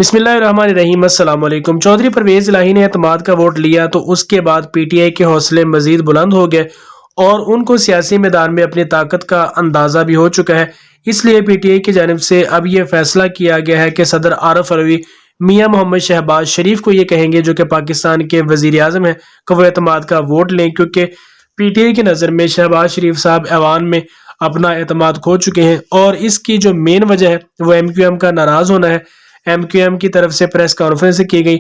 बिस्मिल्लाहिर्रहमानिर्रहीम। अस्सलाम वालेकुम। चौधरी परवेज इलाही ने एतमाद का वोट लिया तो उसके बाद पीटीआई के हौसले मजीद बुलंद हो गए और उनको सियासी मैदान में अपनी ताकत का अंदाजा भी हो चुका है। इसलिए पीटीआई की जानिब से अब यह फैसला किया गया है कि सदर आरिफ अलवी मियां मोहम्मद शहबाज शरीफ को ये कहेंगे, जो कि पाकिस्तान के वजीर आजम हैं, कि वो एतमाद का वोट लें, क्योंकि पीटीआई की नज़र में शहबाज शरीफ साहब ऐवान में अपना एतमाद खो चुके हैं और इसकी जो मेन वजह है वो एमक्यूएम का नाराज होना है। एमक्यूएम की तरफ से प्रेस कॉन्फ्रेंस की गई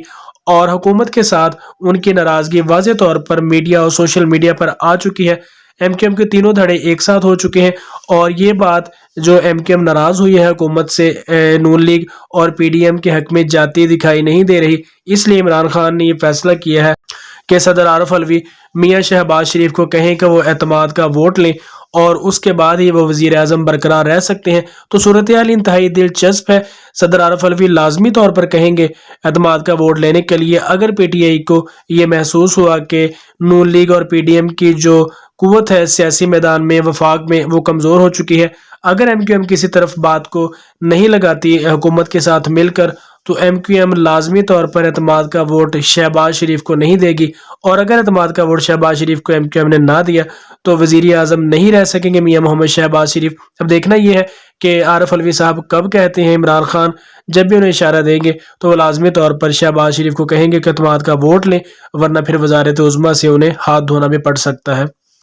और हुकूमत के साथ उनकी नाराजगी वाज़ेह तौर पर मीडिया और सोशल मीडिया पर आ चुकी है। एमक्यूएम के तीनों धड़े एक साथ हो चुके हैं और ये बात जो एमक्यूएम नाराज हुई है हुकूमत से, नून लीग और पीडीएम के हक में जाती दिखाई नहीं दे रही। इसलिए इमरान खान ने यह फैसला किया है कि सदर आरिफ अलवी मियां शहबाज शरीफ को कहें कि वो एतमाद का वोट लें और उसके बाद ही वो वजीर आजम बरकरार रह सकते हैं। तो सूरत हाल इंतहाई दिलचस्प है। सदर आरिफ अलवी लाजमी तौर पर कहेंगे एतमाद का वोट लेने के लिए अगर पीटीआई को ये महसूस हुआ कि नून लीग और पीडीएम की जो कुव्वत है सियासी मैदान में वफाक में वो कमज़ोर हो चुकी है। अगर एमक्यूएम किसी तरफ बात को नहीं लगाती हुकूमत के साथ मिलकर तो एमक्यूएम लाजमी तौर पर एतमाद का वोट शहबाज शरीफ को नहीं देगी और अगर एतमाद का वोट शहबाज शरीफ को एमक्यूएम ने ना दिया तो वजीर आजम नहीं रह सकेंगे मियां मोहम्मद शहबाज शरीफ। अब देखना यह है कि आरिफ अलवी साहब कब कहते हैं। इमरान खान जब भी उन्हें इशारा देंगे तो वो लाजमी तौर पर शहबाज शरीफ को कहेंगे कि एतमाद का वोट लें, वरना फिर वजारत उज़्मा से उन्हें हाथ धोना भी पड़ सकता है।